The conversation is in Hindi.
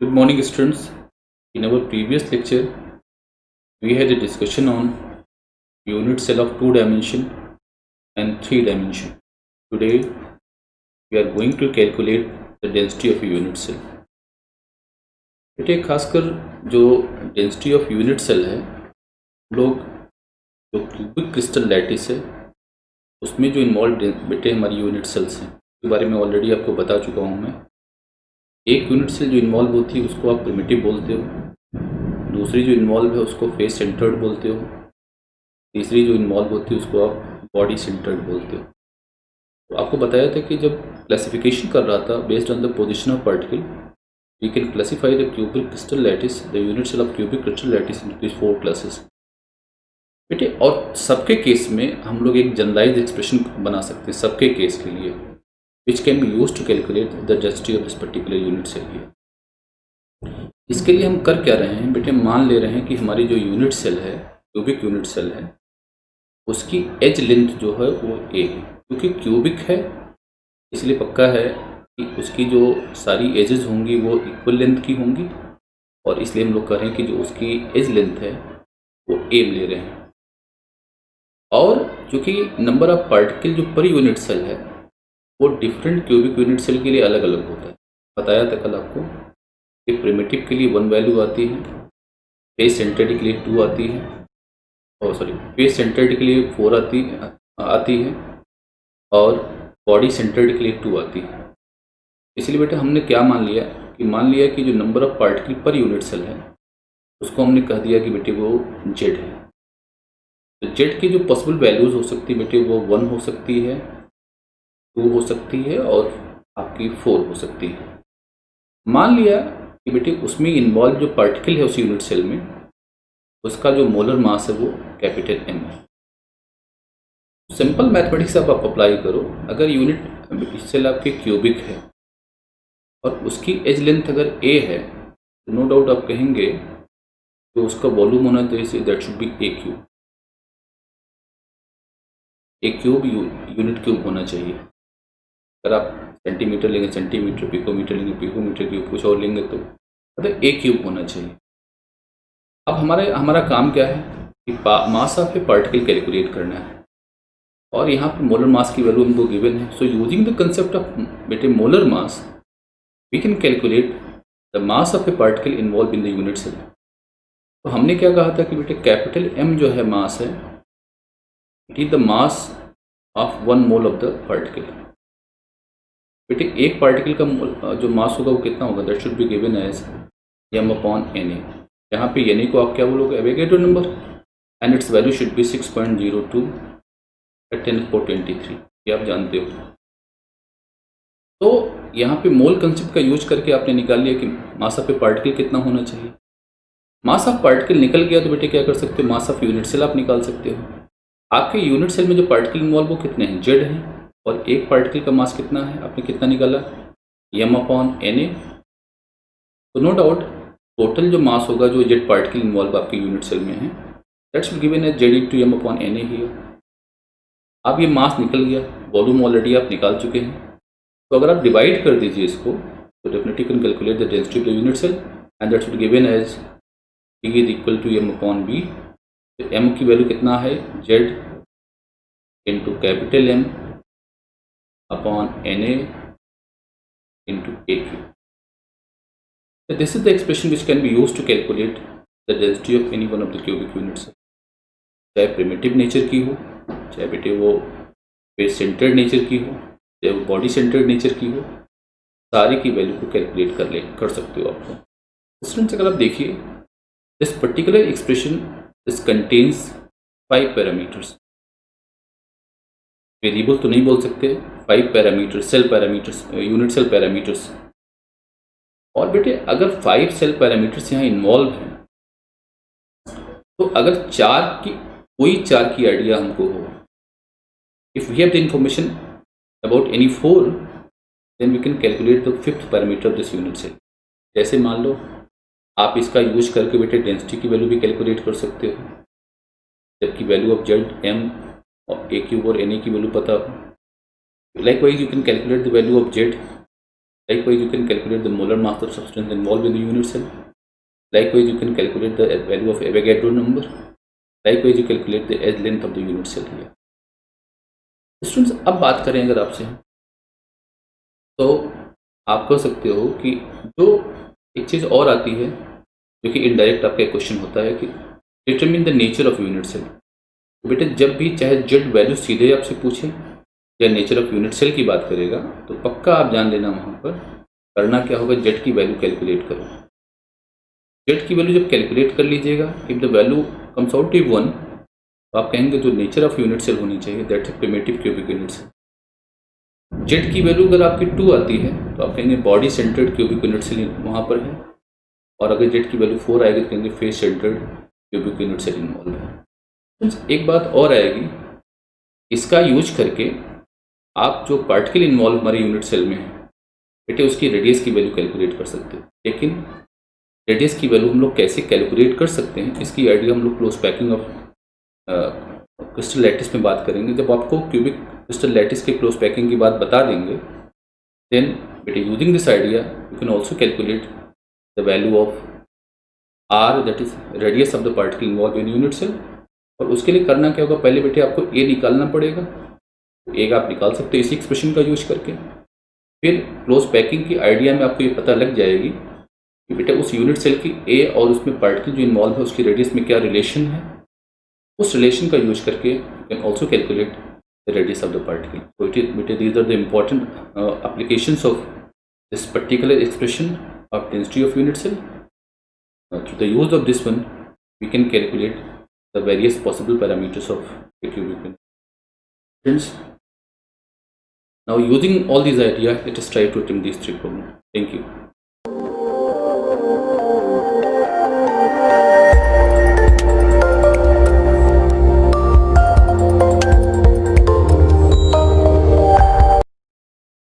Good morning, students. In our previous lecture, we had a discussion on unit cell of 2 dimension and 3 dimension. Today, we are going to calculate the density of a unit cell. बेटे खासकर जो डेंसिटी ऑफ यूनिट सेल है, लोग जो क्यूबिक क्रिस्टल लैटिस है उसमें जो इन्वॉल्व बेटे हमारी यूनिट सेल्स हैं उसके बारे में ऑलरेडी आपको बता चुका हूँ मैं। एक यूनिट सेल जो इन्वॉल्व होती है उसको आप प्रिमिटिव बोलते हो, दूसरी जो इन्वॉल्व है उसको फेस सेंटर्ड बोलते हो, तीसरी जो इन्वॉल्व होती है उसको आप बॉडी सेंटर्ड बोलते हो। तो आपको बताया था कि जब क्लासिफिकेशन कर रहा था based on the position of particle, we can classify the cubic crystal lattice, the unit cell of cubic crystal lattice into this 4 classes बेटे। और सबके केस में हम लोग एक जनरलाइज एक्सप्रेशन बना सकते हैं सबके केस के लिए, which can be used to calculate the density of this particular unit cell here। इसके लिए हम कर क्या रहे हैं बेटे, मान ले रहे हैं कि हमारी जो यूनिट सेल है, क्यूबिक यूनिट सेल है, उसकी एज लेंथ जो है वो a है। क्योंकि क्यूबिक है इसलिए पक्का है कि उसकी जो सारी एजेस होंगी वो इक्वल लेंथ की होंगी, और इसलिए हम लोग कह रहे हैं कि जो उसकी एज लेंथ है वो a ले रहे हैं। और चूँकि नंबर ऑफ पार्टिकल जो पर यूनिट सेल है वो डिफरेंट क्यूबिक यूनिट सेल के लिए अलग अलग होता है। बताया था कल आपको कि प्रिमिटिव के लिए 1 वैल्यू आती है, फेस सेंटर्ड के लिए 2 आती है, और फेस सेंटर्ड के लिए 4 आती है, और बॉडी सेंटर्ड के लिए 2 आती है। इसलिए बेटा हमने क्या मान लिया कि जो number of particle per unit cell है उसको हमने कह दिया कि बेटे वो जेड है। तो जेड की जो पॉसिबल वैल्यूज़ हो सकती है बेटे वो 1 हो सकती है, 2 हो सकती है, और आपकी 4 हो सकती है। मान लिया कि बेटे उसमें इन्वॉल्व जो पार्टिकल है उस यूनिट सेल में उसका जो मोलर मास है वो कैपिटल M है। सिंपल मैथमेटिक्स आप अप्लाई करो, अगर यूनिट सेल आपके क्यूबिक है और उसकी एज लेंथ अगर a है तो नो डाउट आप कहेंगे कि उसका वॉल्यूम होना चाहिए, that should B a cube. a cube unit cube होना चाहिए। अगर आप सेंटीमीटर लेंगे सेंटीमीटर, पिकोमीटर लेंगे पिकोमीटर क्यूब, कुछ और लेंगे तो मतलब a क्यूब होना चाहिए। अब हमारा काम क्या है कि मास ऑफ ए पार्टिकल कैलकुलेट करना है, और यहाँ पर मोलर मास की वैल्यू हमको गिवन है। So using the concept of बेटे molar mass we can calculate the mass of a particle involve in the unit cell. तो हमने क्या कहा था कि बेटे कैपिटल M जो है मास है, it is the mass of 1 mole of the particle. बेटे एक पार्टिकल का जो मास होगा वो कितना होगा, that should be given as m/Na। यहाँ पे Na को आप क्या बोलोगे, Avogadro number, and its value should be 6.02 × 10⁻23, ये आप जानते हो। तो यहाँ पे मोल कंसेप्ट का यूज करके आपने निकाल लिया कि मास ऑफ ए पार्टिकल कितना होना चाहिए। मास ऑफ पार्टिकल निकल गया तो बेटे क्या कर सकते हो, मास ऑफ यूनिट सेल आप निकाल सकते हो। आपके यूनिट सेल में जो पार्टिकल इन्वॉल्व वो कितने हैं, जेड हैं, और एक पार्टिकल का मास कितना है, आपने कितना निकाला, m/Na। तो नो डाउट टोटल जो मास होगा जो जेड पार्टिकल इन्वॉल्व आपके यूनिट सेल में है, that's given as z/m/Na here. अब ये मास निकल गया, वॉल्यूम ऑलरेडी आप निकाल चुके हैं। तो अगर आप डिवाइड कर दीजिए इसको तो definitely can calculate the density of the unit cell, and that's given as d is equal to m/b। तो m की वैल्यू कितना है, z into capital M upon Na into a cube. So this is the expression which can be used to calculate the density of any one of the cubic units, चाहे प्रिमिटिव नेचर की हो, चाहे बेटे वो फेस सेंटर्ड नेचर की हो, चाहे वो बॉडी सेंटर्ड नेचर की हो, सारी की वैल्यू को कैलकुलेट कर सकते हो आप। स्टूडेंट्स अगर आप देखिए this particular expression this contains 5 parameters, variable तो नहीं बोल सकते, 5 parameters, cell parameters, unit cell parameters. और बेटे अगर 5 सेल पैरामीटर्स यहाँ इन्वॉल्व हैं तो अगर कोई 4 की आइडिया हमको हो, if we have the information about any 4 then we can calculate the 5th parameter of this unit cell. जैसे मान लो आप इसका यूज करके बेटे डेंसिटी की वैल्यू भी कैलकुलेट कर सकते हो, जबकि वैल्यू ऑफ जेड M और a क्यूब और Na की वैल्यू पता हो। Likewise you can calculate the value of Z Likewise, you can calculate the molar mass of substance involved in the unit cell. Likewise, you can calculate the value of Avogadro number. Likewise, you calculate the edge length of the unit cell here. Students, अब बात करें अगर आपसे, तो आप कह सकते हो कि जो एक चीज़ और आती है जो कि इनडायरेक्ट आपका क्वेश्चन होता है कि determine the nature of unit cell. बेटे जब भी चाहे जेड वैल्यू सीधे आपसे पूछे या नेचर ऑफ यूनिट सेल की बात करेगा तो पक्का आप जान लेना वहाँ पर करना क्या होगा, जेड की वैल्यू कैलकुलेट करो। जेड की वैल्यू जब कैलकुलेट कर लीजिएगा, if the value comes out to 1 तो आप कहेंगे जो नेचर ऑफ यूनिट सेल होनी चाहिए that is primitive cubic unit cell. Z की वैल्यू अगर आपकी 2 आती है तो आप कहेंगे body centred cubic unit cell वहाँ पर है, और अगर जेड की वैल्यू 4 आएगी तो कहेंगे face centred cubic unit cell involve है। एक बात और आएगी, इसका यूज करके आप जो पार्टिकल इन्वॉल्व हमारे यूनिट सेल में है बेटे उसकी रेडियस की वैल्यू कैलकुलेट कर सकते हैं। लेकिन रेडियस की वैल्यू हम लोग कैसे कैलकुलेट कर सकते हैं इसकी आइडिया हम लोग close packing of crystal lattice में बात करेंगे। जब आपको क्यूबिक क्रिस्टल लैटिस के क्लोज पैकिंग की बात बता देंगे, देन बेटे using this idea you can also calculate the value of R that is radius of the particle involve in unit cell. और उसके लिए करना क्या होगा, पहले बेटे आपको ए निकालना पड़ेगा, तो ए आप निकाल सकते हो इसी एक्सप्रेशन का यूज करके। फिर क्लोज पैकिंग की आइडिया में आपको ये पता लग जाएगी कि बेटा उस यूनिट सेल की ए और उसमें पार्टिकल जो इन्वॉल्व है उसकी रेडियस में क्या रिलेशन है, उस रिलेशन का यूज करके you can also calculate the radius of the particle. So these are the important applications of this particular expression of density of unit cell. Through the use of this one, we can calculate the various possible parameters of a cubic unit. Friends, now using all these ideas, let us try to attempt these 3 problems. Thank you.